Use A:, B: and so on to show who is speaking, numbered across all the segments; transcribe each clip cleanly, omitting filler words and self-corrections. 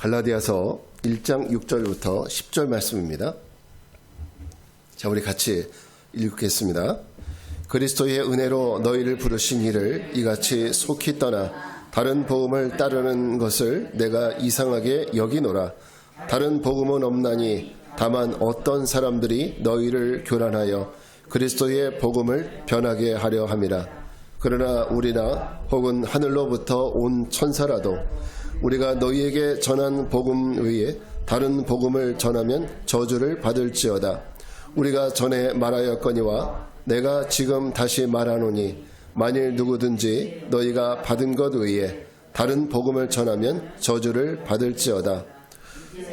A: 갈라디아서 1장 6절부터 10절 말씀입니다. 자, 우리 같이 읽겠습니다. 그리스도의 은혜로 너희를 부르신 이를 이같이 속히 떠나 다른 복음을 따르는 것을 내가 이상하게 여기노라. 다른 복음은 없나니 다만 어떤 사람들이 너희를 교란하여 그리스도의 복음을 변하게 하려 함이라. 그러나 우리나 혹은 하늘로부터 온 천사라도 우리가 너희에게 전한 복음 외에 다른 복음을 전하면 저주를 받을지어다. 우리가 전에 말하였거니와 내가 지금 다시 말하노니 만일 누구든지 너희가 받은 것 외에 다른 복음을 전하면 저주를 받을지어다.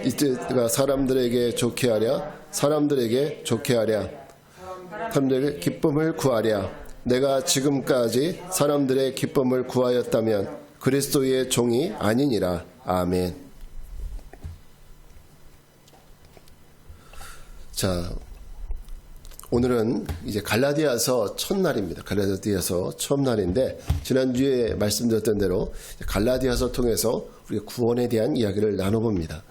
A: 이때가 사람들에게 좋게 하랴, 사람들에게 좋게 하랴, 사람들에게 기쁨을 구하랴. 내가 지금까지 사람들의 기쁨을 구하였다면 그리스도의 종이 아니니라. 아멘. 자, 오늘은 이제 갈라디아서 첫날입니다. 갈라디아서 첫날인데 지난주에 말씀드렸던 대로 갈라디아서 통해서 우리가 구원에 대한 이야기를 나눠봅니다.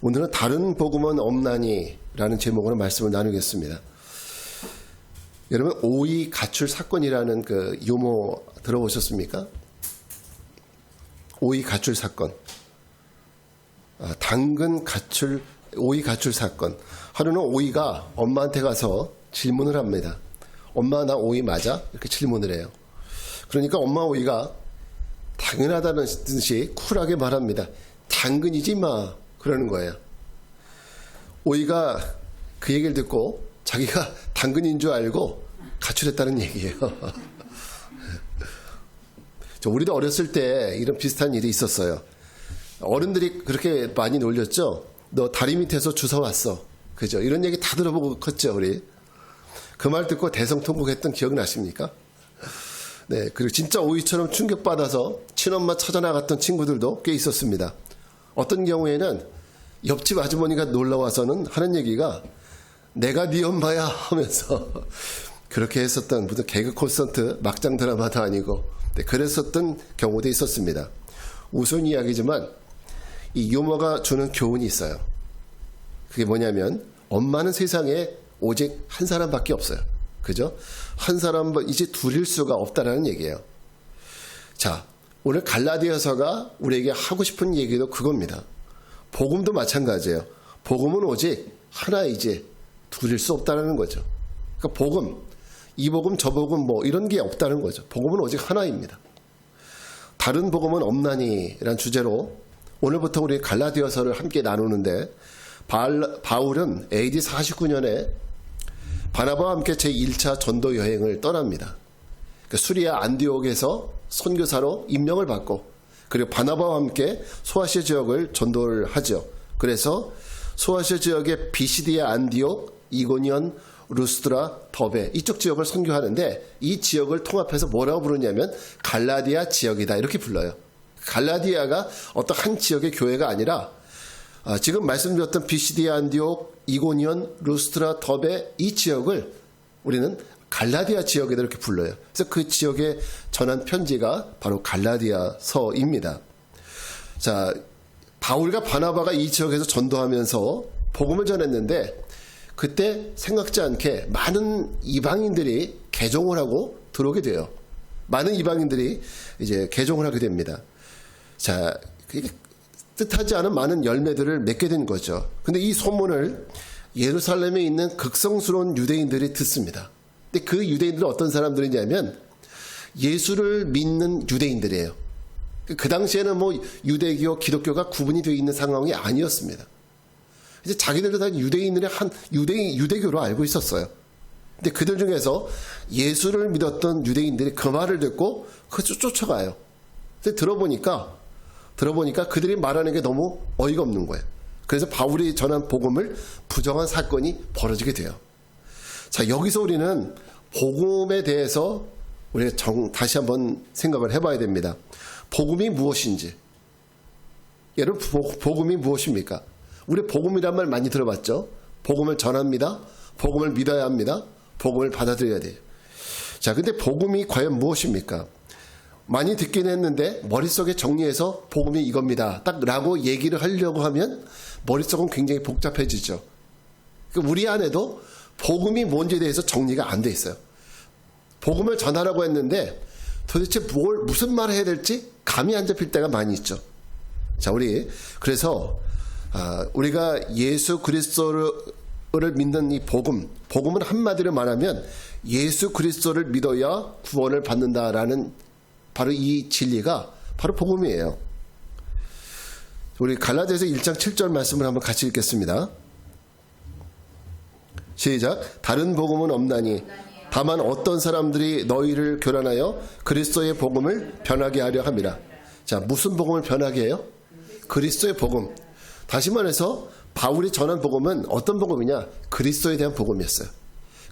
A: 오늘은 다른 복음은 없나니 라는 제목으로 말씀을 나누겠습니다. 여러분, 오이 가출 사건이라는 그 유머 들어보셨습니까? 오이 가출 사건. 당근 가출, 오이 가출 사건. 하루는 오이가 엄마한테 가서 질문을 합니다. 엄마, 나 오이 맞아? 이렇게 질문을 해요. 그러니까 엄마 오이가 당연하다는 듯이 쿨하게 말합니다. 당근이지 마. 그러는 거예요. 오이가 그 얘기를 듣고 자기가 당근인 줄 알고 가출했다는 얘기예요. 우리도 어렸을 때 이런 비슷한 일이 있었어요. 어른들이 그렇게 많이 놀렸죠. 너 다리 밑에서 주워 왔어. 그죠? 이런 얘기 다 들어보고 컸죠, 우리. 그 말 듣고 대성통곡했던 기억 나십니까? 네, 그리고 진짜 오이처럼 충격받아서 친엄마 찾아나갔던 친구들도 꽤 있었습니다. 어떤 경우에는 옆집 아주머니가 놀러와서는 하는 얘기가 내가 네 엄마야 하면서 그렇게 했었던 무슨 개그 콘서트 막장 드라마도 아니고 그랬었던 경우도 있었습니다. 우스운 이야기지만 이 유머가 주는 교훈이 있어요. 그게 뭐냐면 엄마는 세상에 오직 한 사람밖에 없어요. 그죠? 한 사람, 이제 둘일 수가 없다라는 얘기예요. 자, 오늘 갈라디아서가 우리에게 하고 싶은 얘기도 그겁니다. 복음도 마찬가지예요. 복음은 오직 하나이지 둘일 수 없다는 거죠. 그러니까 복음, 이 복음 저 복음 뭐 이런 게 없다는 거죠. 복음은 오직 하나입니다. 다른 복음은 없나니 라는 주제로 오늘부터 우리 갈라디아서를 함께 나누는데 바울은 AD 49년에 바나바와 함께 제1차 전도 여행을 떠납니다. 그러니까 수리아 안디옥에서 선교사로 임명을 받고 그리고 바나바와 함께 소아시아 지역을 전도를 하죠. 그래서 소아시아 지역의 비시디아 안디옥, 이고니온, 루스드라, 더베 이쪽 지역을 선교하는데 이 지역을 통합해서 뭐라고 부르냐면 갈라디아 지역이다 이렇게 불러요. 갈라디아가 어떤 한 지역의 교회가 아니라 지금 말씀드렸던 비시디아 안디옥, 이고니온, 루스드라, 더베 이 지역을 우리는 갈라디아 지역이다 이렇게 불러요. 그래서 그 지역에 전한 편지가 바로 갈라디아서입니다. 자, 바울과 바나바가 이 지역에서 전도하면서 복음을 전했는데 그때 생각지 않게 많은 이방인들이 개종을 하고 들어오게 돼요. 많은 이방인들이 이제 개종을 하게 됩니다. 자, 뜻하지 않은 많은 열매들을 맺게 된 거죠. 근데 이 소문을 예루살렘에 있는 극성스러운 유대인들이 듣습니다. 근데 그 유대인들은 어떤 사람들이냐면 예수를 믿는 유대인들이에요. 그 당시에는 뭐 유대교, 기독교가 구분이 되어 있는 상황이 아니었습니다. 이제 자기들도 다 유대인들의 유대교로 알고 있었어요. 근데 그들 중에서 예수를 믿었던 유대인들이 그 말을 듣고 그걸 쫓아가요. 근데 들어보니까 그들이 말하는 게 너무 어이가 없는 거예요. 그래서 바울이 전한 복음을 부정한 사건이 벌어지게 돼요. 자, 여기서 우리는 복음에 대해서 우리가 다시 한번 생각을 해봐야 됩니다. 복음이 무엇인지. 여러분, 복음이 무엇입니까? 우리 복음이란 말 많이 들어봤죠? 복음을 전합니다. 복음을 믿어야 합니다. 복음을 받아들여야 돼요. 자, 근데 복음이 과연 무엇입니까? 많이 듣긴 했는데 머릿속에 정리해서 복음이 이겁니다. 딱 라고 얘기를 하려고 하면 머릿속은 굉장히 복잡해지죠. 우리 안에도 복음이 뭔지에 대해서 정리가 안 돼 있어요. 복음을 전하라고 했는데 도대체 무슨 말을 해야 될지 감이 안 잡힐 때가 많이 있죠. 자, 그래서 우리가 예수 그리스도를 믿는 이 복음은 한마디로 말하면 예수 그리스도를 믿어야 구원을 받는다라는 바로 이 진리가 바로 복음이에요. 우리 갈라디아서 1장 7절 말씀을 한번 같이 읽겠습니다. 시작. 다른 복음은 없나니 다만 어떤 사람들이 너희를 교란하여 그리스도의 복음을 변하게 하려 함이라. 자, 무슨 복음을 변하게 해요? 그리스도의 복음. 다시 말해서 바울이 전한 복음은 어떤 복음이냐? 그리스도에 대한 복음이었어요.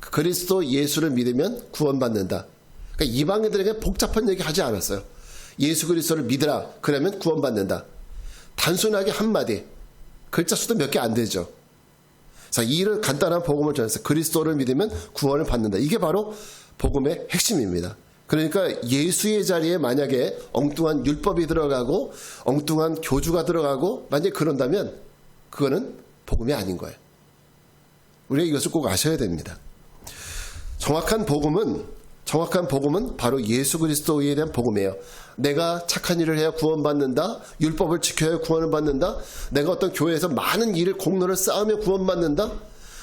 A: 그리스도 예수를 믿으면 구원받는다. 그러니까 이방인들에게 복잡한 얘기 하지 않았어요. 예수 그리스도를 믿으라. 그러면 구원받는다. 단순하게 한마디. 글자 수도 몇 개 안 되죠. 자, 이런 간단한 복음을 전했어요. 그리스도를 믿으면 구원을 받는다. 이게 바로 복음의 핵심입니다. 그러니까 예수의 자리에 만약에 엉뚱한 율법이 들어가고 엉뚱한 교주가 들어가고 만약에 그런다면 그거는 복음이 아닌 거예요. 우리가 이것을 꼭 아셔야 됩니다. 정확한 복음은 바로 예수 그리스도에 대한 복음이에요. 내가 착한 일을 해야 구원받는다. 율법을 지켜야 구원을 받는다. 내가 어떤 교회에서 많은 일을 공로를 쌓으며 구원받는다.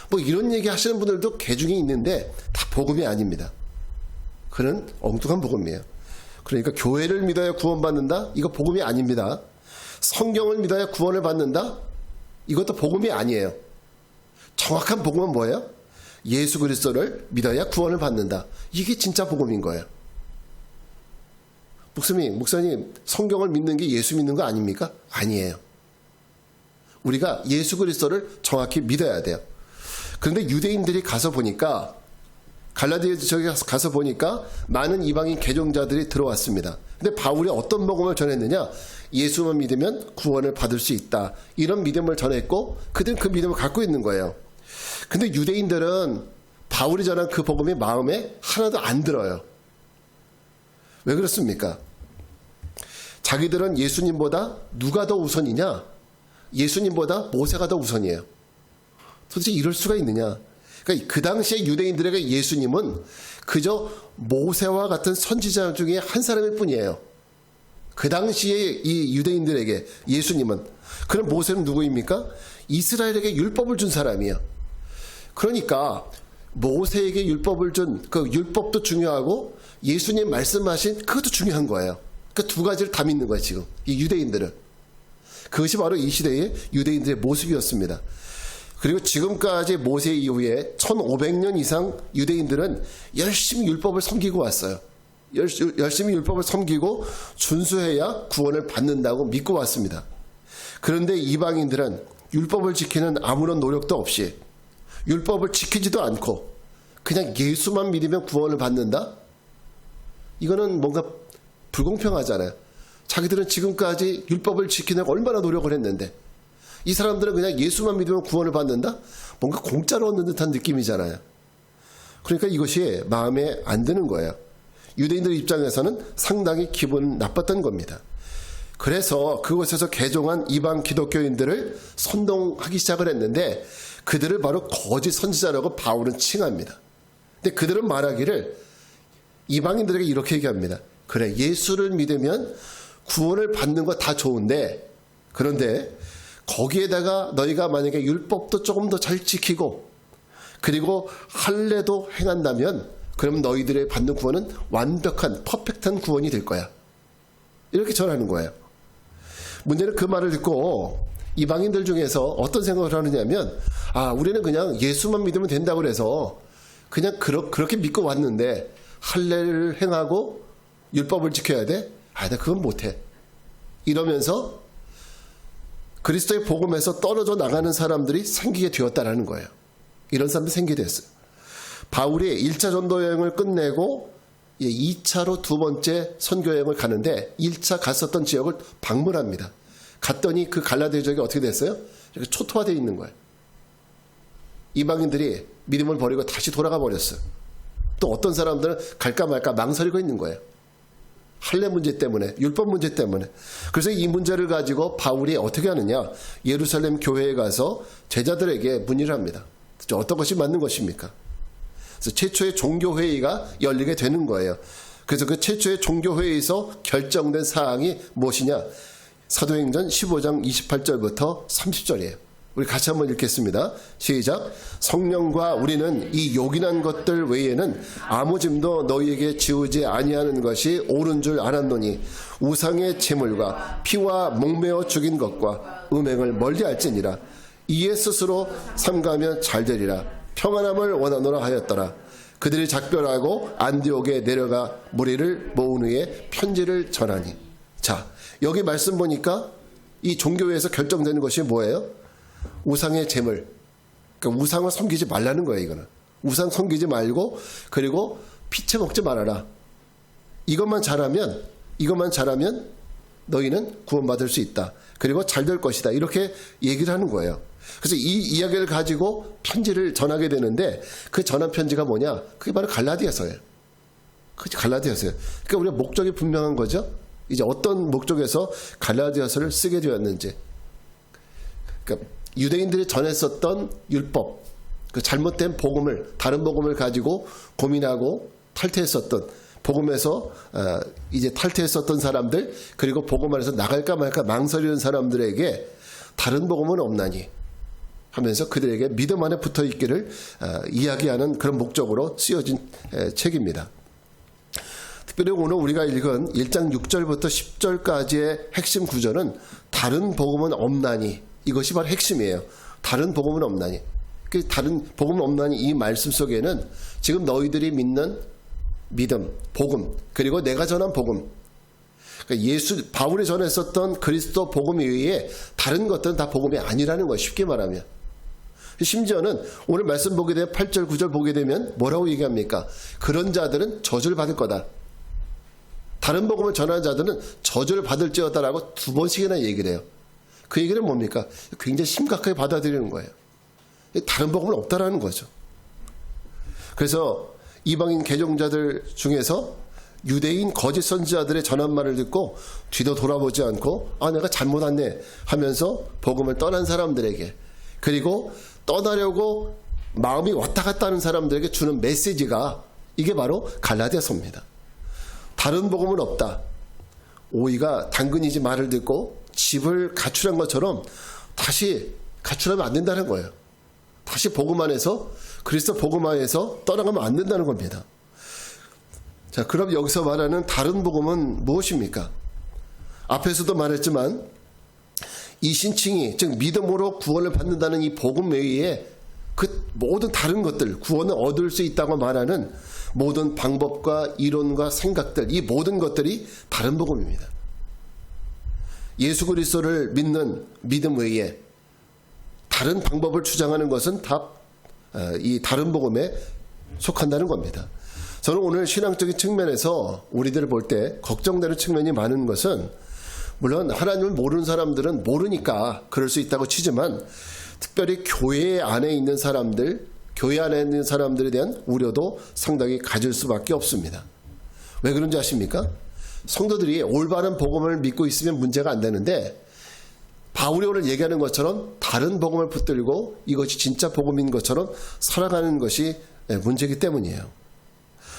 A: 뭐 이런 얘기 하시는 분들도 개중에 있는데 다 복음이 아닙니다. 그는 엉뚱한 복음이에요. 그러니까 교회를 믿어야 구원받는다. 이거 복음이 아닙니다. 성경을 믿어야 구원을 받는다. 이것도 복음이 아니에요. 정확한 복음은 뭐예요? 예수 그리스도를 믿어야 구원을 받는다. 이게 진짜 복음인 거예요. 목사님, 성경을 믿는 게 예수 믿는 거 아닙니까? 아니에요. 우리가 예수 그리스도를 정확히 믿어야 돼요. 그런데 유대인들이 가서 보니까 갈라디아 지역에 가서 보니까 많은 이방인 개종자들이 들어왔습니다. 근데 바울이 어떤 복음을 전했느냐? 예수만 믿으면 구원을 받을 수 있다. 이런 믿음을 전했고 그들은 그 믿음을 갖고 있는 거예요. 근데 유대인들은 바울이 전한 그 복음이 마음에 하나도 안 들어요. 왜 그렇습니까? 자기들은 예수님보다 누가 더 우선이냐? 예수님보다 모세가 더 우선이에요. 도대체 이럴 수가 있느냐? 그러니까 그 당시에 유대인들에게 예수님은 그저 모세와 같은 선지자 중에 한 사람일 뿐이에요. 그 당시에 이 유대인들에게 예수님은. 그럼 모세는 누구입니까? 이스라엘에게 율법을 준 사람이에요. 그러니까 모세에게 율법을 준 그 율법도 중요하고 예수님 말씀하신 그것도 중요한 거예요. 그 두 가지를 다 믿는 거예요, 지금. 이 유대인들은. 그것이 바로 이 시대의 유대인들의 모습이었습니다. 그리고 지금까지 모세 이후에 1500년 이상 유대인들은 열심히 율법을 섬기고 왔어요. 열심히 율법을 섬기고 준수해야 구원을 받는다고 믿고 왔습니다. 그런데 이방인들은 율법을 지키는 아무런 노력도 없이 율법을 지키지도 않고 그냥 예수만 믿으면 구원을 받는다? 이거는 뭔가 불공평하잖아요. 자기들은 지금까지 율법을 지키려고 얼마나 노력을 했는데 이 사람들은 그냥 예수만 믿으면 구원을 받는다? 뭔가 공짜로 얻는 듯한 느낌이잖아요. 그러니까 이것이 마음에 안 드는 거예요. 유대인들 입장에서는 상당히 기분 나빴던 겁니다. 그래서 그곳에서 개종한 이방 기독교인들을 선동하기 시작을 했는데 그들을 바로 거짓 선지자라고 바울은 칭합니다. 근데 그들은 말하기를 이방인들에게 이렇게 얘기합니다. 그래, 예수를 믿으면 구원을 받는 거 다 좋은데 그런데 거기에다가 너희가 만약에 율법도 조금 더 잘 지키고 그리고 할례도 행한다면 그럼 너희들의 받는 구원은 완벽한 퍼펙트한 구원이 될 거야. 이렇게 전하는 거예요. 문제는 그 말을 듣고 이방인들 중에서 어떤 생각을 하느냐면 우리는 그냥 예수만 믿으면 된다고 그래서 그냥 그렇게 믿고 왔는데 할례를 행하고 율법을 지켜야 돼? 나 그건 못해. 이러면서 그리스도의 복음에서 떨어져 나가는 사람들이 생기게 되었다라는 거예요. 이런 사람들이 생기게 됐어요. 바울이 1차 전도 여행을 끝내고 2차로 두 번째 선교 여행을 가는데 1차 갔었던 지역을 방문합니다. 갔더니 그 갈라디아 지역이 어떻게 됐어요? 이렇게 초토화되어 있는 거예요. 이방인들이 믿음을 버리고 다시 돌아가 버렸어요. 또 어떤 사람들은 갈까 말까 망설이고 있는 거예요. 할례 문제 때문에, 율법 문제 때문에. 그래서 이 문제를 가지고 바울이 어떻게 하느냐? 예루살렘 교회에 가서 제자들에게 문의를 합니다. 어떤 것이 맞는 것입니까? 그래서 최초의 종교회의가 열리게 되는 거예요. 그래서 그 최초의 종교회의에서 결정된 사항이 무엇이냐? 사도행전 15장 28절부터 30절이에요. 우리 같이 한번 읽겠습니다. 시작. 성령과 우리는 이 요긴한 것들 외에는 아무 짐도 너희에게 지우지 아니하는 것이 옳은 줄 알았노니 우상의 제물과 피와 목매어 죽인 것과 음행을 멀리할지니라. 이에 스스로 삼가면 잘되리라. 평안함을 원하노라 하였더라. 그들이 작별하고 안디옥에 내려가 무리를 모은 후에 편지를 전하니. 자, 여기 말씀 보니까 이 종교회에서 결정되는 것이 뭐예요? 우상의 제물. 그러니까 우상을 섬기지 말라는 거예요, 이거는. 우상 섬기지 말고, 그리고 피채 먹지 말아라. 이것만 잘하면 너희는 구원받을 수 있다. 그리고 잘 될 것이다. 이렇게 얘기를 하는 거예요. 그래서 이 이야기를 가지고 편지를 전하게 되는데 그 전한 편지가 뭐냐? 그게 바로 갈라디아서예요. 그렇지, 갈라디아서예요. 그러니까 우리가 목적이 분명한 거죠. 이제 어떤 목적에서 갈라디아서를 쓰게 되었는지. 그러니까 유대인들이 전했었던 율법, 그 잘못된 복음을, 다른 복음을 가지고 고민하고 탈퇴했었던 복음에서 이제 탈퇴했었던 사람들, 그리고 복음 안에서 나갈까 말까 망설이는 사람들에게 다른 복음은 없나니 하면서 그들에게 믿음 안에 붙어 있기를 이야기하는 그런 목적으로 쓰여진 책입니다. 특별히 오늘 우리가 읽은 1장 6절부터 10절까지의 핵심 구절은 다른 복음은 없나니, 이것이 바로 핵심이에요. 다른 복음은 없나니. 그 다른 복음은 없나니 이 말씀 속에는 지금 너희들이 믿는 믿음, 복음, 그리고 내가 전한 복음, 그러니까 바울이 전했었던 그리스도 복음 이외에 다른 것들은 다 복음이 아니라는 거예요. 쉽게 말하면. 심지어는 오늘 말씀 보게 되면 8절, 9절 보게 되면 뭐라고 얘기합니까? 그런 자들은 저주를 받을 거다. 다른 복음을 전하는 자들은 저주를 받을지어다라고 2번씩이나 얘기를 해요. 그 얘기는 뭡니까? 굉장히 심각하게 받아들이는 거예요. 다른 복음은 없다라는 거죠. 그래서 이방인 개종자들 중에서 유대인 거짓 선지자들의 전한 말을 듣고 뒤도 돌아보지 않고 내가 잘못 왔네 하면서 복음을 떠난 사람들에게, 그리고 떠나려고 마음이 왔다 갔다 하는 사람들에게 주는 메시지가 이게 바로 갈라디아서입니다. 다른 복음은 없다. 오이가 당근이지 말을 듣고 집을 가출한 것처럼 다시 가출하면 안 된다는 거예요. 다시 복음 안에서, 그리스도 복음 안에서 떠나가면 안 된다는 겁니다. 자, 그럼 여기서 말하는 다른 복음은 무엇입니까? 앞에서도 말했지만 이 신칭이, 즉 믿음으로 구원을 받는다는 이 복음 외에 그 모든 다른 것들, 구원을 얻을 수 있다고 말하는 모든 방법과 이론과 생각들, 이 모든 것들이 다른 복음입니다. 예수 그리스도를 믿는 믿음 외에 다른 방법을 주장하는 것은 다 이 다른 복음에 속한다는 겁니다. 저는 오늘 신앙적인 측면에서 우리들을 볼 때 걱정되는 측면이 많은 것은, 물론 하나님을 모르는 사람들은 모르니까 그럴 수 있다고 치지만 특별히 교회 안에 있는 사람들, 교회 안에 있는 사람들에 대한 우려도 상당히 가질 수밖에 없습니다. 왜 그런지 아십니까? 성도들이 올바른 복음을 믿고 있으면 문제가 안 되는데 바울이 오늘 얘기하는 것처럼 다른 복음을 붙들고 이것이 진짜 복음인 것처럼 살아가는 것이 문제이기 때문이에요.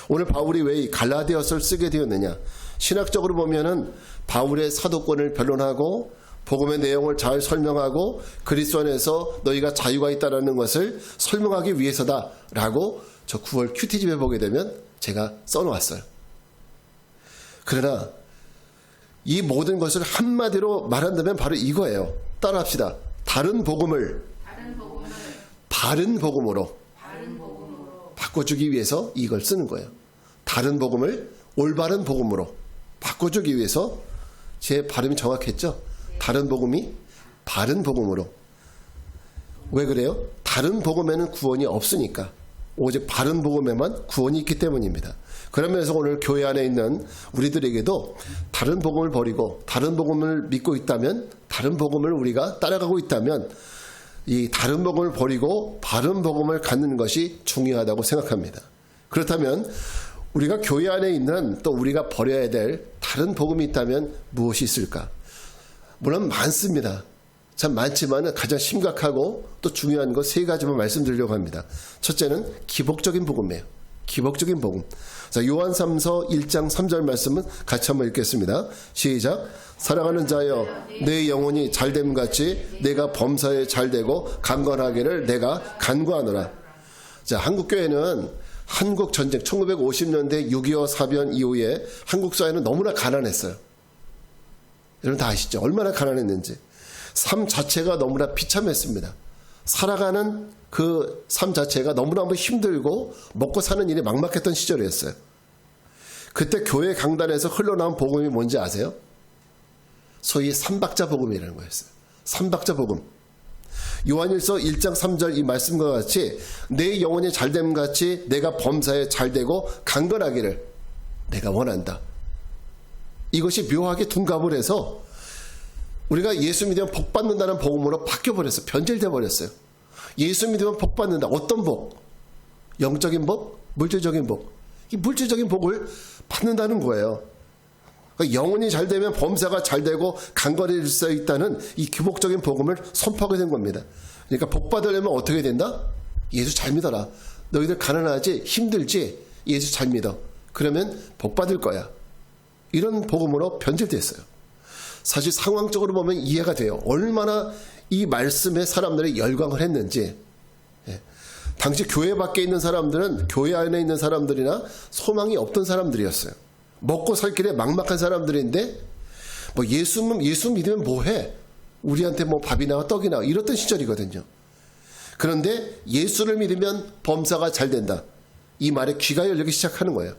A: 오늘 바울이 왜 이 갈라디아서를 쓰게 되었느냐? 신학적으로 보면은 바울의 사도권을 변론하고 복음의 내용을 잘 설명하고 그리스도 안에서 너희가 자유가 있다는 것을 설명하기 위해서다라고 저 9월 큐티집에 보게 되면 제가 써놓았어요. 그러나 이 모든 것을 한마디로 말한다면 바로 이거예요. 따라합시다. 다른 복음을 바른 복음으로 바꿔주기 위해서 이걸 쓰는 거예요. 다른 복음을 올바른 복음으로 바꿔주기 위해서, 제 발음이 정확했죠? 다른 복음이 바른 복음으로. 왜 그래요? 다른 복음에는 구원이 없으니까. 오직 바른 복음에만 구원이 있기 때문입니다. 그러면서 오늘 교회 안에 있는 우리들에게도 다른 복음을 버리고 다른 복음을 믿고 있다면, 다른 복음을 우리가 따라가고 있다면 이 다른 복음을 버리고 바른 복음을 갖는 것이 중요하다고 생각합니다. 그렇다면 우리가 교회 안에 있는 또 우리가 버려야 될 다른 복음이 있다면 무엇이 있을까? 물론 많습니다. 참 많지만 가장 심각하고 또 중요한 것 세 가지만 말씀드리려고 합니다. 첫째는 기복적인 복음이에요. 기복적인 복음. 자, 요한3서 1장 3절 말씀은 같이 한번 읽겠습니다. 시작. 사랑하는 자여, 내 영혼이 잘됨 같이 내가 범사에 잘되고 강건하기를 내가 간구하노라. 자, 한국교회는 한국 전쟁 1950년대 6.25 사변 이후에 한국 사회는 너무나 가난했어요. 여러분 다 아시죠? 얼마나 가난했는지. 삶 자체가 너무나 비참했습니다. 살아가는 그 삶 자체가 너무너무 힘들고 먹고 사는 일이 막막했던 시절이었어요. 그때 교회 강단에서 흘러나온 복음이 뭔지 아세요? 소위 삼박자 복음이라는 거였어요. 삼박자 복음. 요한일서 1장 3절 이 말씀과 같이 내 영혼이 잘됨 같이 내가 범사에 잘되고 강건하기를 내가 원한다. 이것이 묘하게 둔갑을 해서 우리가 예수 믿으면 복 받는다는 복음으로 바뀌어버렸어요. 변질돼 버렸어요. 예수 믿으면 복 받는다. 어떤 복? 영적인 복? 물질적인 복? 이 물질적인 복을 받는다는 거예요. 그러니까 영혼이 잘 되면 범사가 잘 되고 강건해질 수 있다는 이 기복적인 복음을 선포하게 된 겁니다. 그러니까 복 받으려면 어떻게 된다? 예수 잘 믿어라. 너희들 가난하지? 힘들지? 예수 잘 믿어. 그러면 복 받을 거야. 이런 복음으로 변질됐어요. 사실 상황적으로 보면 이해가 돼요. 얼마나 이 말씀에 사람들이 열광을 했는지. 당시 교회 밖에 있는 사람들은 교회 안에 있는 사람들이나 소망이 없던 사람들이었어요. 먹고 살 길에 막막한 사람들인데 뭐 예수 믿으면 뭐해? 우리한테 뭐 밥이나 떡이나 이랬던 시절이거든요. 그런데 예수를 믿으면 범사가 잘 된다. 이 말에 귀가 열리기 시작하는 거예요.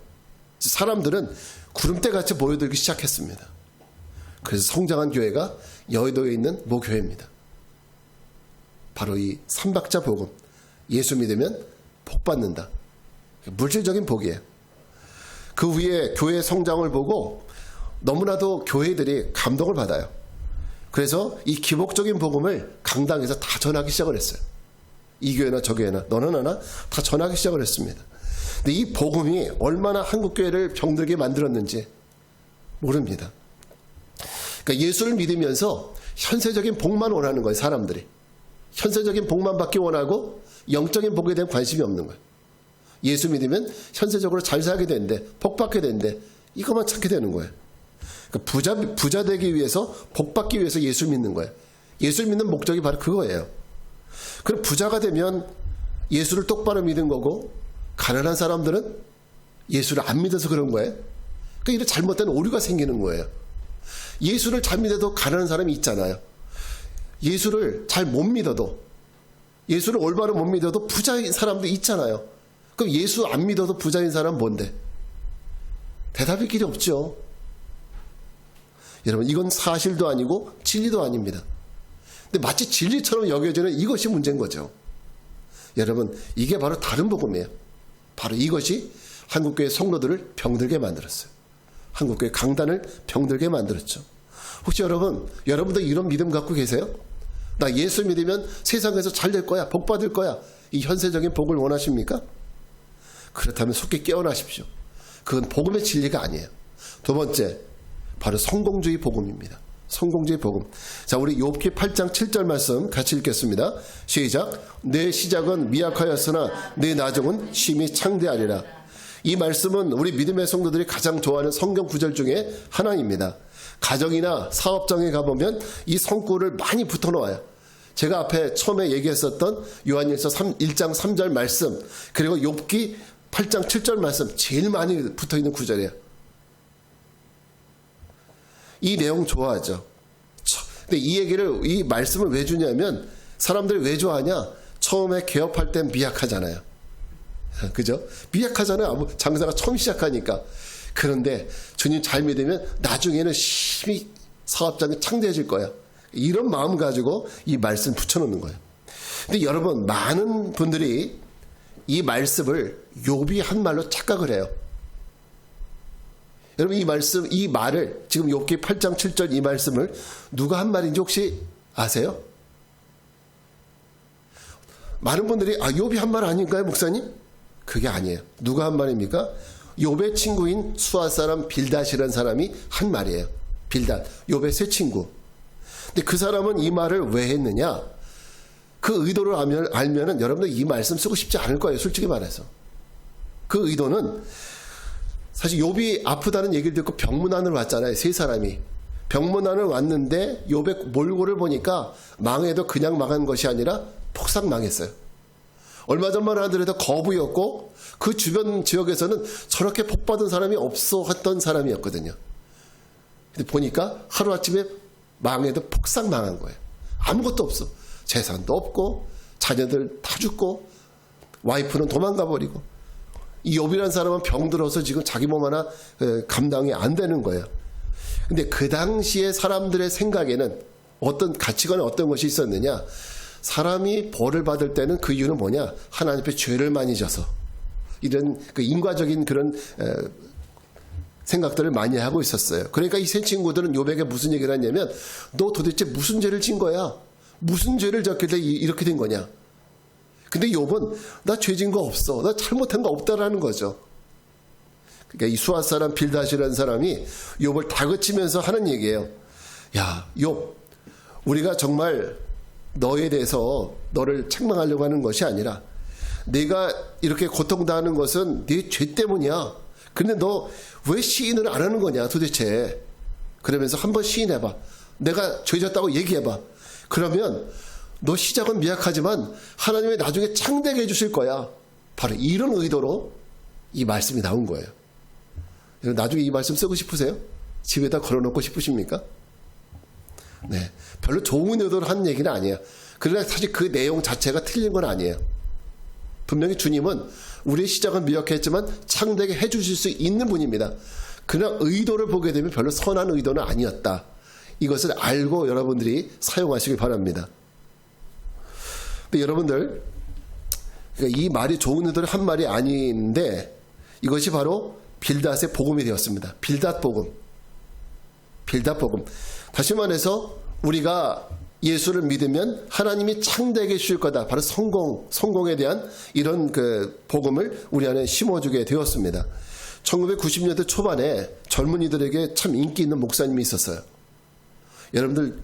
A: 사람들은 구름대같이 모여들기 시작했습니다. 그래서 성장한 교회가 여의도에 있는 모 교회입니다. 바로 이 삼박자 복음. 예수 믿으면 복 받는다. 물질적인 복이에요. 그 후에 교회 성장을 보고 너무나도 교회들이 감동을 받아요. 그래서 이 기복적인 복음을 강당에서 다 전하기 시작을 했어요. 이 교회나 저 교회나 너나 나나 다 전하기 시작을 했습니다. 근데 이 복음이 얼마나 한국교회를 병들게 만들었는지 모릅니다. 그러니까 예수를 믿으면서 현세적인 복만 원하는 거예요. 사람들이. 현세적인 복만 받기 원하고 영적인 복에 대한 관심이 없는 거예요. 예수 믿으면 현세적으로 잘 살게 되는데 복 받게 되는데 이것만 찾게 되는 거예요. 그러니까 부자 되기 위해서 복 받기 위해서 예수를 믿는 거예요. 예수를 믿는 목적이 바로 그거예요. 그럼 부자가 되면 예수를 똑바로 믿은 거고 가난한 사람들은 예수를 안 믿어서 그런 거예요. 그러니까 이런 잘못된 오류가 생기는 거예요. 예수를 잘 믿어도 가난한 사람이 있잖아요. 예수를 잘 못 믿어도 예수를 올바로 못 믿어도 부자인 사람도 있잖아요. 그럼 예수 안 믿어도 부자인 사람은 뭔데? 대답할 길이 없죠. 여러분 이건 사실도 아니고 진리도 아닙니다. 근데 마치 진리처럼 여겨지는 이것이 문제인 거죠. 여러분 이게 바로 다른 복음이에요. 바로 이것이 한국교회 성도들을 병들게 만들었어요. 한국교회 강단을 병들게 만들었죠. 혹시 여러분도 이런 믿음 갖고 계세요? 나 예수 믿으면 세상에서 잘 될 거야, 복 받을 거야. 이 현세적인 복을 원하십니까? 그렇다면 속히 깨어나십시오. 그건 복음의 진리가 아니에요. 두 번째, 바로 성공주의 복음입니다. 성공주의 복음. 자, 우리 욥기 8장 7절 말씀 같이 읽겠습니다. 시작. 내 시작은 미약하였으나 내 나중은 심히 창대하리라. 이 말씀은 우리 믿음의 성도들이 가장 좋아하는 성경 구절 중에 하나입니다. 가정이나 사업장에 가보면 이 성구를 많이 붙어놓아요. 제가 앞에 처음에 얘기했었던 요한일서 1장 3절 말씀 그리고 욥기 8장 7절 말씀 제일 많이 붙어있는 구절이에요. 이 내용 좋아하죠. 근데 이 말씀을 왜 주냐면 사람들이 왜 좋아하냐? 처음에 개업할 땐 미약하잖아요. 그죠? 미약하잖아요. 장사가 처음 시작하니까. 그런데 주님 잘 믿으면 나중에는 심히 사업장이 창대해질 거야. 이런 마음 가지고 이 말씀 붙여놓는 거예요. 근데 여러분 많은 분들이 이 말씀을 욥이 한 말로 착각을 해요. 여러분 이 말을 지금 욥기 8장 7절 이 말씀을 누가 한 말인지 혹시 아세요? 많은 분들이 욥이 한 말 아닌가요 목사님? 그게 아니에요. 누가 한 말입니까? 욥의 친구인 수아 사람 빌닷이라는 사람이 한 말이에요. 빌닷, 욥의 새 친구. 근데 그 사람은 이 말을 왜 했느냐? 그 의도를 알면은 여러분들 이 말씀 쓰고 싶지 않을 거예요. 솔직히 말해서. 그 의도는 사실 욥이 아프다는 얘기를 듣고 병문안을 왔잖아요. 세 사람이. 병문안을 왔는데 욥의 몰골을 보니까 망해도 그냥 망한 것이 아니라 폭삭 망했어요. 얼마 전만 하더라도 거부였고 그 주변 지역에서는 저렇게 복받은 사람이 없어 했던 사람이었거든요. 근데 보니까 하루아침에 망해도 폭삭 망한 거예요. 아무것도 없어. 재산도 없고 자녀들 다 죽고 와이프는 도망가 버리고 이 욥이라는 사람은 병들어서 지금 자기 몸 하나 감당이 안 되는 거예요. 근데 그 당시에 사람들의 생각에는 어떤 가치관에 어떤 것이 있었느냐? 사람이 벌을 받을 때는 그 이유는 뭐냐? 하나님 앞에 죄를 많이 져서 이런 그 인과적인 그런 생각들을 많이 하고 있었어요. 그러니까 이 세 친구들은 욥에게 무슨 얘기를 했냐면 너 도대체 무슨 죄를 진 거야? 무슨 죄를 졌길래 이렇게 된 거냐? 근데 욥은 나 죄 진 거 없어. 나 잘못한 거 없다라는 거죠. 그러니까 이 수아 사람 빌닷이라는 사람이 욥을 다그치면서 하는 얘기예요. 야, 욥, 우리가 정말 너에 대해서 너를 책망하려고 하는 것이 아니라 네가 이렇게 고통당하는 것은 네 죄 때문이야. 근데 너 왜 시인을 안 하는 거냐 도대체. 그러면서 한번 시인해봐. 내가 죄 졌다고 얘기해봐. 그러면 너 시작은 미약하지만 하나님이 나중에 창대하게 해주실 거야. 바로 이런 의도로 이 말씀이 나온 거예요. 나중에 이 말씀 쓰고 싶으세요? 집에다 걸어놓고 싶으십니까? 네, 별로 좋은 의도로 하는 얘기는 아니에요. 그러나 사실 그 내용 자체가 틀린 건 아니에요. 분명히 주님은 우리의 시작은 미약했지만 창대하게 해주실 수 있는 분입니다. 그러나 의도를 보게 되면 별로 선한 의도는 아니었다. 이것을 알고 여러분들이 사용하시길 바랍니다. 근데 여러분들, 그러니까 이 말이 좋은 의도를 한 말이 아닌데 이것이 바로 빌닷의 복음이 되었습니다. 빌닷 복음. 빌닷 복음. 다시 말해서 우리가 예수를 믿으면 하나님이 창대하게 해주실 거다. 바로 성공에 대한 이런 그 복음을 우리 안에 심어주게 되었습니다. 1990년대 초반에 젊은이들에게 참 인기 있는 목사님이 있었어요. 여러분들,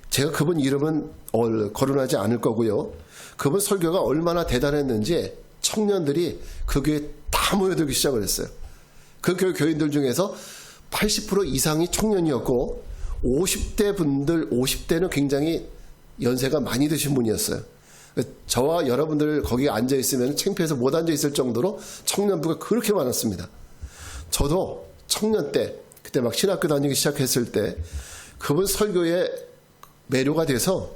A: 제가 그분 이름은 거론하지 않을 거고요. 그분 설교가 얼마나 대단했는지 청년들이 그 교회에 다 모여들기 시작을 했어요. 그 교인들 중에서 80% 이상이 청년이었고 50대 분들, 50대는 굉장히 연세가 많이 드신 분이었어요. 저와 여러분들 거기 앉아있으면 창피해서 못 앉아있을 정도로 청년부가 그렇게 많았습니다. 저도 청년 때, 그때 막 신학교 다니기 시작했을 때 그분 설교에 매료가 돼서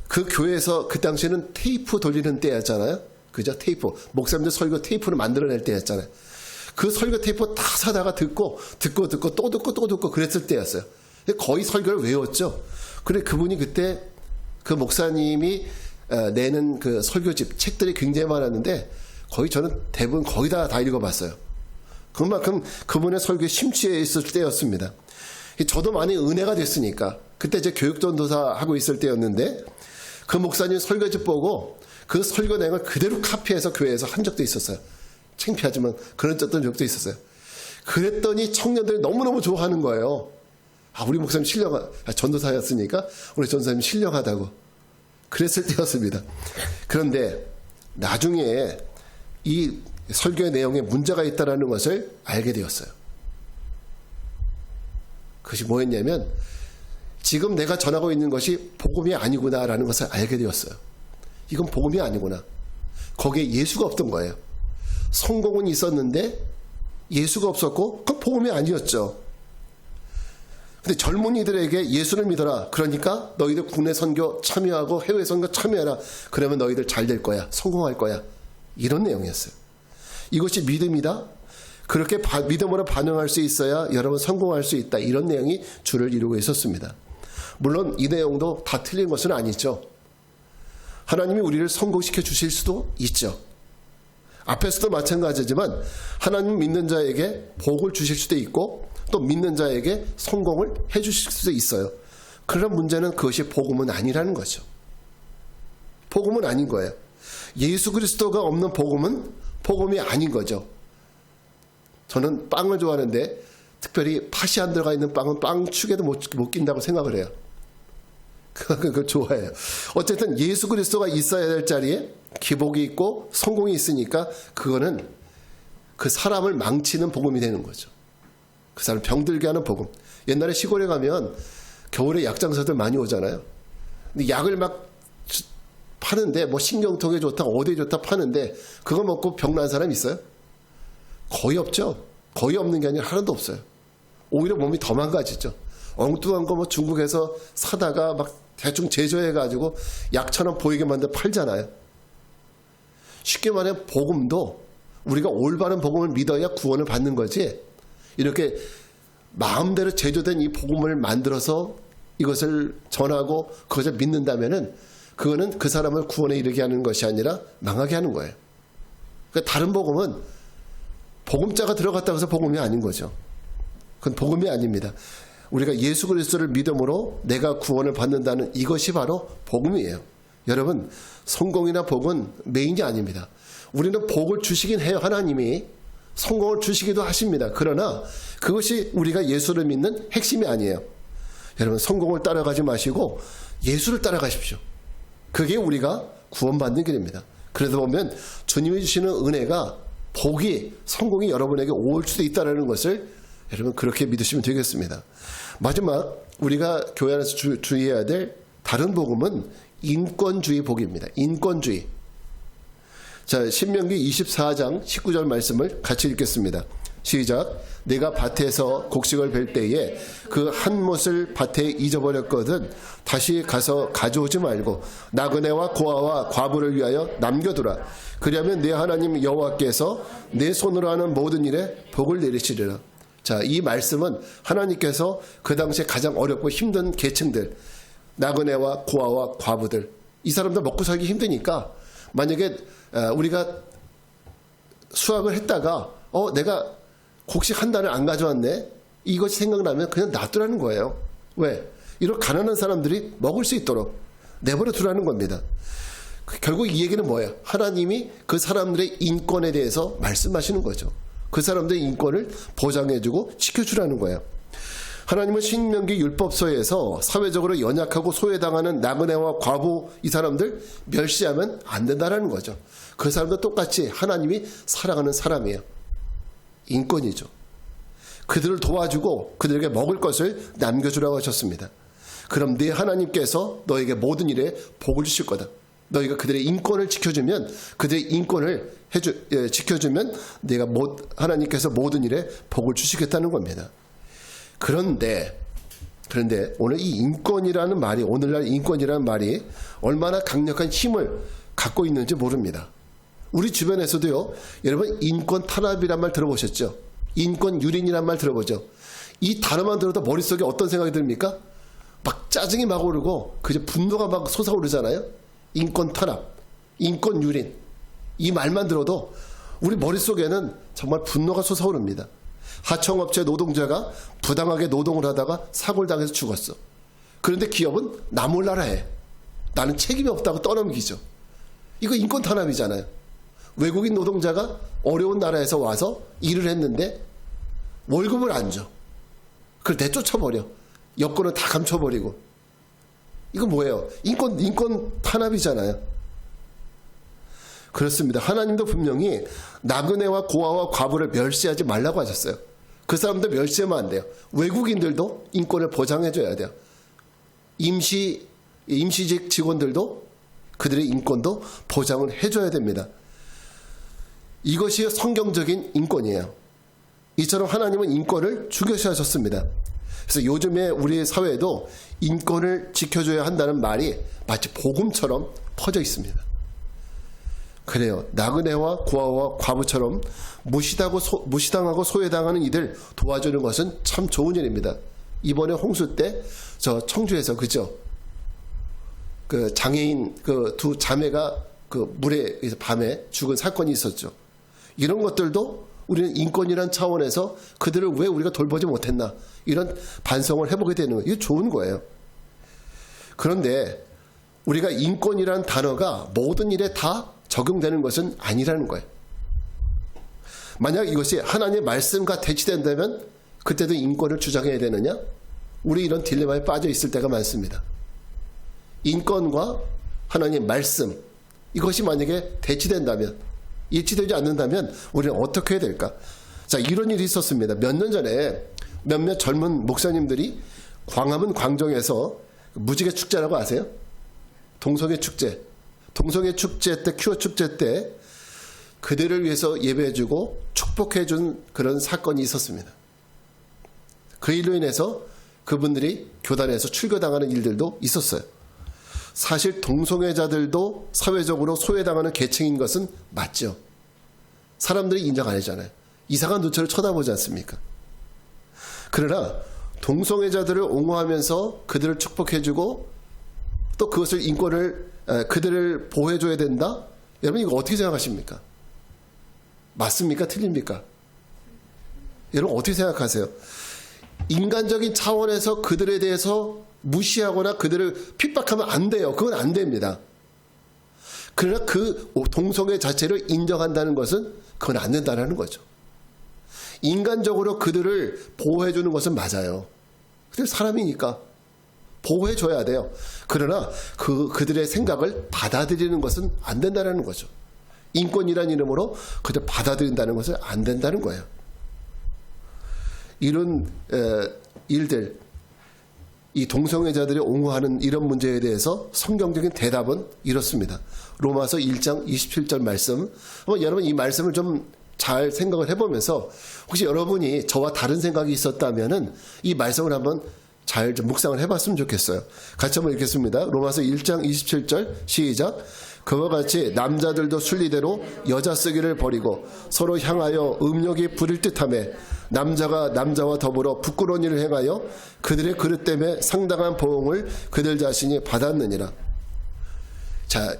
A: 그 교회에서 그 당시에는 테이프 돌리는 때였잖아요. 그죠? 테이프. 목사님들 설교 테이프를 만들어낼 때였잖아요. 그 설교 테이프 다 사다가 듣고 또 듣고 그랬을 때였어요. 거의 설교를 외웠죠. 그래 그분이 그때 그 목사님이 내는 그 설교집 책들이 굉장히 많았는데 거의 저는 대부분 거의 다 읽어봤어요. 그만큼 그분의 설교에 심취해 있을 때였습니다. 저도 많이 은혜가 됐으니까 그때 제 교육전도사 하고 있을 때였는데 그 목사님 설교집 보고 그 설교 내용을 그대로 카피해서 교회에서 한 적도 있었어요. 창피하지만 그런 적도 있었어요. 그랬더니 청년들이 너무너무 좋아하는 거예요. 아, 우리 목사님 전도사였으니까 우리 전도사님 신령하다고. 그랬을 때였습니다. 그런데 나중에 이 설교의 내용에 문제가 있다는 것을 알게 되었어요. 그것이 뭐였냐면 지금 내가 전하고 있는 것이 복음이 아니구나라는 것을 알게 되었어요. 이건 복음이 아니구나. 거기에 예수가 없던 거예요. 성공은 있었는데 예수가 없었고 그건 복음이 아니었죠. 근데 젊은이들에게 예수를 믿어라. 그러니까 너희들 국내 선교 참여하고 해외 선교 참여해라. 그러면 너희들 잘 될 거야. 성공할 거야. 이런 내용이었어요. 이것이 믿음이다. 그렇게 믿음으로 반응할 수 있어야 여러분 성공할 수 있다. 이런 내용이 주를 이루고 있었습니다. 물론 이 내용도 다 틀린 것은 아니죠. 하나님이 우리를 성공시켜 주실 수도 있죠. 앞에서도 마찬가지지만 하나님 믿는 자에게 복을 주실 수도 있고 또 믿는 자에게 성공을 해 주실 수도 있어요. 그런 문제는 그것이 복음은 아니라는 거죠. 복음은 아닌 거예요. 예수 그리스도가 없는 복음은 복음이 아닌 거죠. 저는 빵을 좋아하는데 특별히 팥이 안 들어가 있는 빵은 빵축에도 못 낀다고 생각을 해요. 그걸 좋아해요. 어쨌든 예수 그리스도가 있어야 될 자리에 기복이 있고 성공이 있으니까 그거는 그 사람을 망치는 복음이 되는 거죠. 그 사람 병들게 하는 복음. 옛날에 시골에 가면 겨울에 약장사들 많이 오잖아요. 근데 약을 막 파는데 뭐 신경통에 좋다 어디에 좋다 파는데 그거 먹고 병난 사람 있어요? 거의 없죠. 거의 없는 게 아니라 하나도 없어요. 오히려 몸이 더 망가지죠. 엉뚱한 거 뭐 중국에서 사다가 막 대충 제조해가지고 약처럼 보이게 만들어 팔잖아요. 쉽게 말해 복음도 우리가 올바른 복음을 믿어야 구원을 받는 거지, 이렇게 마음대로 제조된 이 복음을 만들어서 이것을 전하고 그것을 믿는다면은 그거는 그 사람을 구원에 이르게 하는 것이 아니라 망하게 하는 거예요. 그러니까 다른 복음은 복음자가 들어갔다고 해서 복음이 아닌 거죠. 그건 복음이 아닙니다. 우리가 예수 그리스도를 믿음으로 내가 구원을 받는다는 이것이 바로 복음이에요. 여러분, 성공이나 복은 메인이 아닙니다. 우리는 복을 주시긴 해요. 하나님이 성공을 주시기도 하십니다. 그러나 그것이 우리가 예수를 믿는 핵심이 아니에요. 여러분, 성공을 따라가지 마시고 예수를 따라가십시오. 그게 우리가 구원받는 길입니다. 그래서 보면 주님이 주시는 은혜가, 복이, 성공이 여러분에게 올 수도 있다는 것을 여러분 그렇게 믿으시면 되겠습니다. 마지막 우리가 교회 안에서 주의해야 될 다른 복음은 인권주의 복입니다. 인권주의. 자, 신명기 24장 19절 말씀을 같이 읽겠습니다. 시작. 내가 밭에서 곡식을 벨 때에 그 한 못을 밭에 잊어버렸거든 다시 가서 가져오지 말고 나그네와 고아와 과부를 위하여 남겨두라. 그리하면 내 하나님 여호와께서 내 손으로 하는 모든 일에 복을 내리시리라. 자, 이 말씀은 하나님께서 그 당시에 가장 어렵고 힘든 계층들, 나그네와 고아와 과부들, 이 사람들 먹고 살기 힘드니까 만약에 우리가 수확을 했다가 내가 곡식 한 단을 안 가져왔네, 이것이 생각나면 그냥 놔두라는 거예요. 왜? 이런 가난한 사람들이 먹을 수 있도록 내버려 두라는 겁니다. 결국 이 얘기는 뭐예요? 하나님이 그 사람들의 인권에 대해서 말씀하시는 거죠. 그 사람들의 인권을 보장해주고 지켜주라는 거예요. 하나님은 신명기 율법서에서 사회적으로 연약하고 소외당하는 나그네와 과부, 이 사람들 멸시하면 안 된다는 거죠. 그 사람도 똑같이 하나님이 사랑하는 사람이에요. 인권이죠. 그들을 도와주고 그들에게 먹을 것을 남겨주라고 하셨습니다. 그럼 네 하나님께서 너에게 모든 일에 복을 주실 거다. 너희가 그들의 인권을 지켜주면, 그들의 인권을 지켜주면 내가 하나님께서 모든 일에 복을 주시겠다는 겁니다. 그런데 오늘 이 인권이라는 말이, 오늘날 인권이라는 말이 얼마나 강력한 힘을 갖고 있는지 모릅니다. 우리 주변에서도요, 여러분 인권 탄압이란 말 들어보셨죠? 인권 유린이란 말 들어보죠? 이 단어만 들어도 머릿속에 어떤 생각이 듭니까? 막 짜증이 막 오르고 그저 분노가 막 솟아오르잖아요. 인권 탄압, 인권 유린, 이 말만 들어도 우리 머릿속에는 정말 분노가 솟아오릅니다. 하청업체 노동자가 부당하게 노동을 하다가 사고를 당해서 죽었어. 그런데 기업은 나 몰라라 해. 나는 책임이 없다고 떠넘기죠. 이거 인권 탄압이잖아요. 외국인 노동자가 어려운 나라에서 와서 일을 했는데 월급을 안 줘. 그걸 내쫓아버려. 여권을 다 감춰버리고. 이거 뭐예요? 인권 탄압이잖아요. 그렇습니다. 하나님도 분명히 나그네와 고아와 과부를 멸시하지 말라고 하셨어요. 그 사람들 멸시하면 안 돼요. 외국인들도 인권을 보장해줘야 돼요. 임시직 직원들도 그들의 인권도 보장을 해줘야 됩니다. 이것이 성경적인 인권이에요. 이처럼 하나님은 인권을 중요시하셨습니다. 그래서 요즘에 우리 사회에도 인권을 지켜줘야 한다는 말이 마치 복음처럼 퍼져 있습니다. 그래요. 나그네와 고아와 과부처럼 무시당하고 소외당하는 이들 도와주는 것은 참 좋은 일입니다. 이번에 홍수 때 저 청주에서, 그죠? 그 장애인 그 두 자매가 그 물에 밤에 죽은 사건이 있었죠. 이런 것들도 우리는 인권이란 차원에서 그들을 왜 우리가 돌보지 못했나, 이런 반성을 해보게 되는 거예요. 이거 좋은 거예요. 그런데 우리가 인권이란 단어가 모든 일에 다 적용되는 것은 아니라는 거예요. 만약 이것이 하나님의 말씀과 대치된다면 그때도 인권을 주장해야 되느냐? 우리 이런 딜레마에 빠져 있을 때가 많습니다. 인권과 하나님의 말씀, 이것이 만약에 대치된다면, 일치되지 않는다면 우리는 어떻게 해야 될까? 자, 이런 일이 있었습니다. 몇 년 전에 몇몇 젊은 목사님들이 광화문 광정에서 무지개 축제라고 아세요? 동성애 축제. 동성애 축제 때, 큐어 축제 때 그들을 위해서 예배해주고 축복해준 그런 사건이 있었습니다. 그 일로 인해서 그분들이 교단에서 출교당하는 일들도 있었어요. 사실 동성애자들도 사회적으로 소외당하는 계층인 것은 맞죠. 사람들이 인정 안 하잖아요. 이상한 눈초를 쳐다보지 않습니까? 그러나 동성애자들을 옹호하면서 그들을 축복해주고 또 그것을 그들을 보호해줘야 된다? 여러분 이거 어떻게 생각하십니까? 맞습니까? 틀립니까? 여러분 어떻게 생각하세요? 인간적인 차원에서 그들에 대해서 무시하거나 그들을 핍박하면 안 돼요. 그건 안 됩니다. 그러나 그 동성애 자체를 인정한다는 것은 그건 안 된다는 거죠. 인간적으로 그들을 보호해주는 것은 맞아요. 그들 사람이니까 보호해줘야 돼요. 그러나 그들의 생각을 받아들이는 것은 안 된다는 거죠. 인권이라는 이름으로 그들 받아들인다는 것은 안 된다는 거예요. 이런 일들, 이 동성애자들이 옹호하는 이런 문제에 대해서 성경적인 대답은 이렇습니다. 로마서 1장 27절 말씀. 여러분 이 말씀을 좀 잘 생각을 해보면서 혹시 여러분이 저와 다른 생각이 있었다면은 이 말씀을 한번 잘 좀 묵상을 해봤으면 좋겠어요. 같이 한번 읽겠습니다. 로마서 1장 27절 시작. 그와 같이 남자들도 순리대로 여자 쓰기를 버리고 서로 향하여 음욕이 부릴 듯하며 남자가 남자와 더불어 부끄러운 일을 행하여 그들의 그릇 때문에 상당한 보응을 그들 자신이 받았느니라. 자,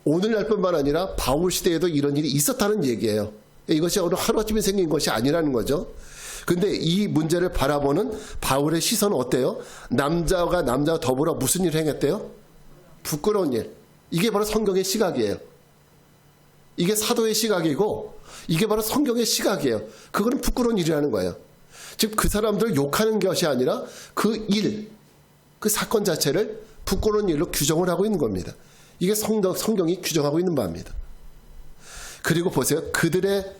A: 오늘날뿐만 아니라 바울 시대에도 이런 일이 있었다는 얘기예요. 이것이 오늘 하루아침에 생긴 것이 아니라는 거죠. 근데 이 문제를 바라보는 바울의 시선은 어때요? 남자가 남자와 더불어 무슨 일을 행했대요? 부끄러운 일. 이게 바로 성경의 시각이에요. 이게 사도의 시각이고 이게 바로 성경의 시각이에요. 그거는 부끄러운 일이라는 거예요. 즉 그 사람들을 욕하는 것이 아니라 그 일, 그 사건 자체를 부끄러운 일로 규정을 하고 있는 겁니다. 이게 성경이 규정하고 있는 바입니다. 그리고 보세요. 그들의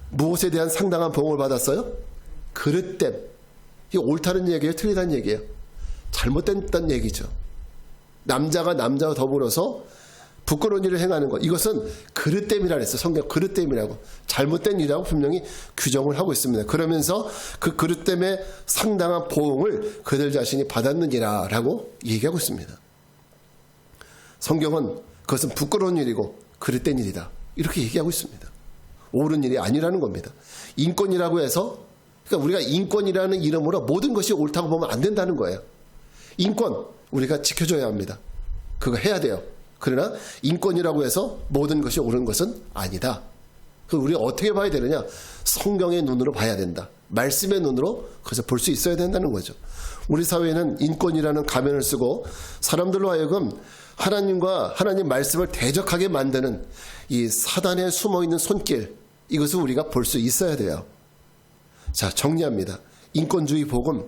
A: 무엇에 대한 상당한 보응을 받았어요? 그릇됨. 이게 옳다는 얘기예요? 틀리다는 얘기예요? 잘못됐다는 얘기죠. 남자가 남자와 더불어서 부끄러운 일을 행하는 것. 이것은 그릇됨이라 했어요. 성경 그릇됨이라고. 잘못된 일이라고 분명히 규정을 하고 있습니다. 그러면서 그 그릇됨에 상당한 보응을 그들 자신이 받았느니라 라고 얘기하고 있습니다. 성경은 그것은 부끄러운 일이고 그릇된 일이다. 이렇게 얘기하고 있습니다. 옳은 일이 아니라는 겁니다. 인권이라고 해서 그러니까 우리가 인권이라는 이름으로 모든 것이 옳다고 보면 안 된다는 거예요. 인권 우리가 지켜줘야 합니다. 그거 해야 돼요. 그러나 인권이라고 해서 모든 것이 옳은 것은 아니다. 그럼 우리가 어떻게 봐야 되느냐? 성경의 눈으로 봐야 된다. 말씀의 눈으로 그것을 볼 수 있어야 된다는 거죠. 우리 사회는 인권이라는 가면을 쓰고 사람들로 하여금 하나님과 하나님 말씀을 대적하게 만드는 이 사단에 숨어있는 손길, 이것을 우리가 볼 수 있어야 돼요. 자, 정리합니다. 인권주의 복음,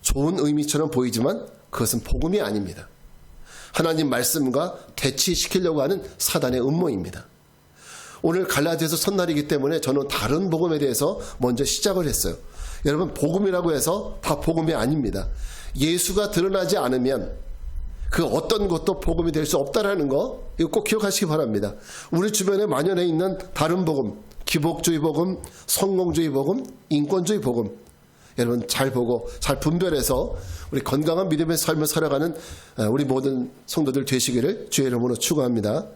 A: 좋은 의미처럼 보이지만 그것은 복음이 아닙니다. 하나님 말씀과 대치시키려고 하는 사단의 음모입니다. 오늘 갈라디아서 첫날이기 때문에 저는 다른 복음에 대해서 먼저 시작을 했어요. 여러분, 복음이라고 해서 다 복음이 아닙니다. 예수가 드러나지 않으면 그 어떤 것도 복음이 될 수 없다라는 거, 이거 꼭 기억하시기 바랍니다. 우리 주변에 만연해 있는 다른 복음, 기복주의 복음, 성공주의 복음, 인권주의 복음, 여러분 잘 보고 잘 분별해서 우리 건강한 믿음의 삶을 살아가는 우리 모든 성도들 되시기를 주의 이름으로 축원합니다.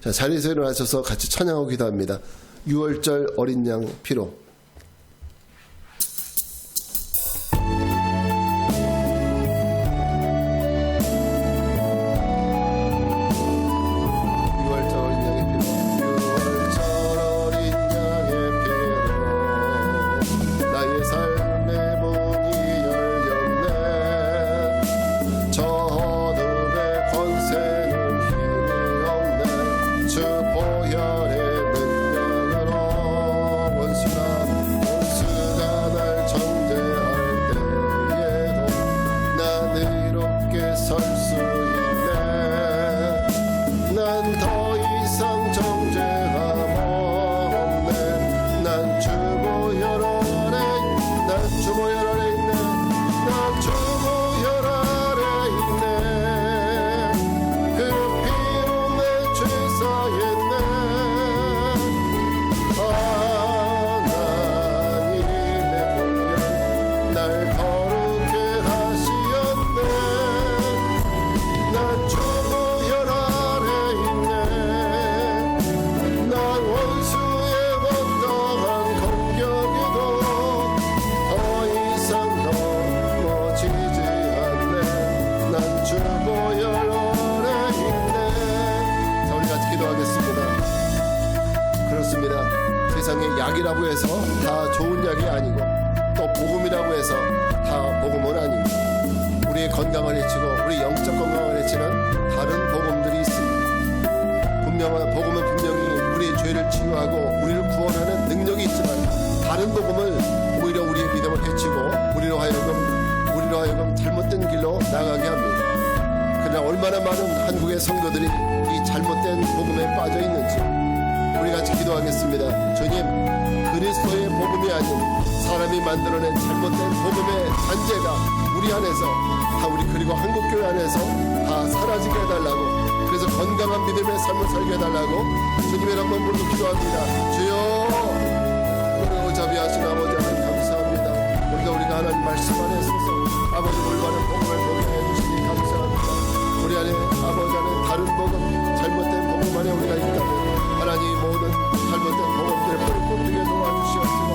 A: 자, 자리에서 일어나셔서 같이 찬양하고 기도합니다. 6월절 어린 양 피로.
B: 보혈의 능력을
A: 약이라고 해서 다 좋은 약이 아니고 또 복음이라고 해서 다 복음은 아닙니다. 우리의 건강을 해치고 우리 영적 건강을 해치는 다른 복음들이 있습니다. 복음은 분명히 우리의 죄를 치유하고 우리를 구원하는 능력이 있지만 다른 복음을 오히려 우리의 믿음을 해치고 우리로 하여금 잘못된 길로 나가게 합니다. 그러나 얼마나 많은 한국의 성도들이 이 잘못된 복음에 빠져 있는지 우리 같이 기도하겠습니다. 주님, 그리스도의 복음이 아닌 사람이 만들어낸 잘못된 복음의 잔재가 우리 안에서 다 우리 그리고 한국교회 안에서 다 사라지게 해달라고, 그래서 건강한 믿음의 삶을 살게 해달라고 주님의 이름 부르고 기도합니다. 주여, 오늘 자비하신 아버지 하나님 감사합니다. 우리가 하나님 말씀 안에 서서 아버지 올바른 복음을 보게 해주시니 감사합니다. 우리 안에 아버지 안에 다른 복음, 잘못된 복음 안에 우리가 있다면 하나님 모든 잘못된 복음들을 뿌리 뽑히게 도와주시옵시고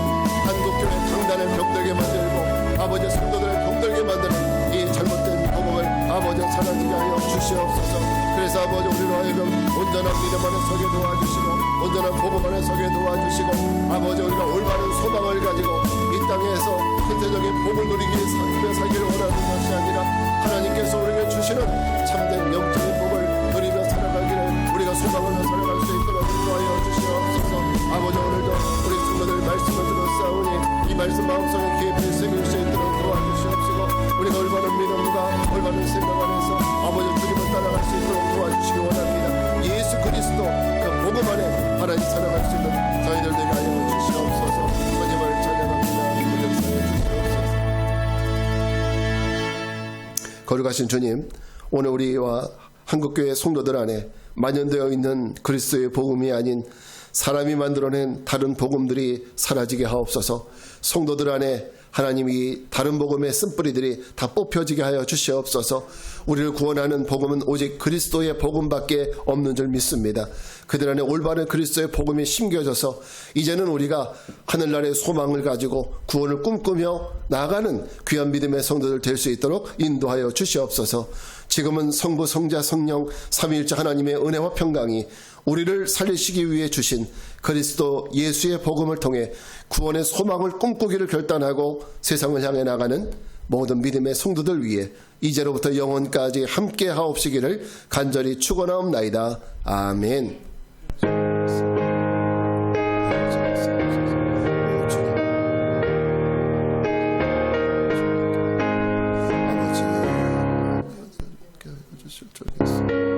A: 한국교회 강단을 병들게 만들고 아버지 성도들을 병들게 만드는 이 잘못된 복음을 아버지 사라지게 하여 주시옵소서. 그래서 아버지 우리로 하여금 온전한 믿음 안에 서게 도와주시고 온전한 복음 안에 서게 도와주시고 아버지 우리가 올바른 소망을 가지고 이 땅에서 현세적인 복을 누리기 위해 살기를 원하는 것이 아니라 하나님께서 우리에게 주시는 참된 영적인 복을 누리며 살아가기를 우리가 소망을 살아갈 수 있도록 인도하여 주시옵소서. 아버지 오늘도 우리 성도들 말씀을 들었사오니 이 말씀 마음속에 깊이 새길 수 있도록 도와주시옵시고 우리가 올바른 믿음과 올바른 생각 안에서 아버지 주님을 따라갈 수 있도록 도와주시기 원합니다. 예수 그리스도 그 복음 안에 하나님 살아갈 수 있는 저희들 되게 하여 주시옵소서. 주님을 찬양합니다. 역사해 주시옵소서. 거룩하신 주님, 오늘 우리와 한국교회 성도들 안에 만연되어 있는 그리스도의 복음이 아닌 사람이 만들어낸 다른 복음들이 사라지게 하옵소서. 성도들 안에 하나님이 다른 복음의 쓴뿌리들이 다 뽑혀지게 하여 주시옵소서. 우리를 구원하는 복음은 오직 그리스도의 복음밖에 없는 줄 믿습니다. 그들 안에 올바른 그리스도의 복음이 심겨져서 이제는 우리가 하늘나라의 소망을 가지고 구원을 꿈꾸며 나아가는 귀한 믿음의 성도들 될 수 있도록 인도하여 주시옵소서. 지금은 성부, 성자, 성령 삼위일체 하나님의 은혜와 평강이 우리를 살리시기 위해 주신 그리스도 예수의 복음을 통해 구원의 소망을 꿈꾸기를 결단하고 세상을 향해 나가는 모든 믿음의 성도들 위해 이제로부터 영원까지 함께 하옵시기를 간절히 축원하옵나이다. 아멘. 아버지,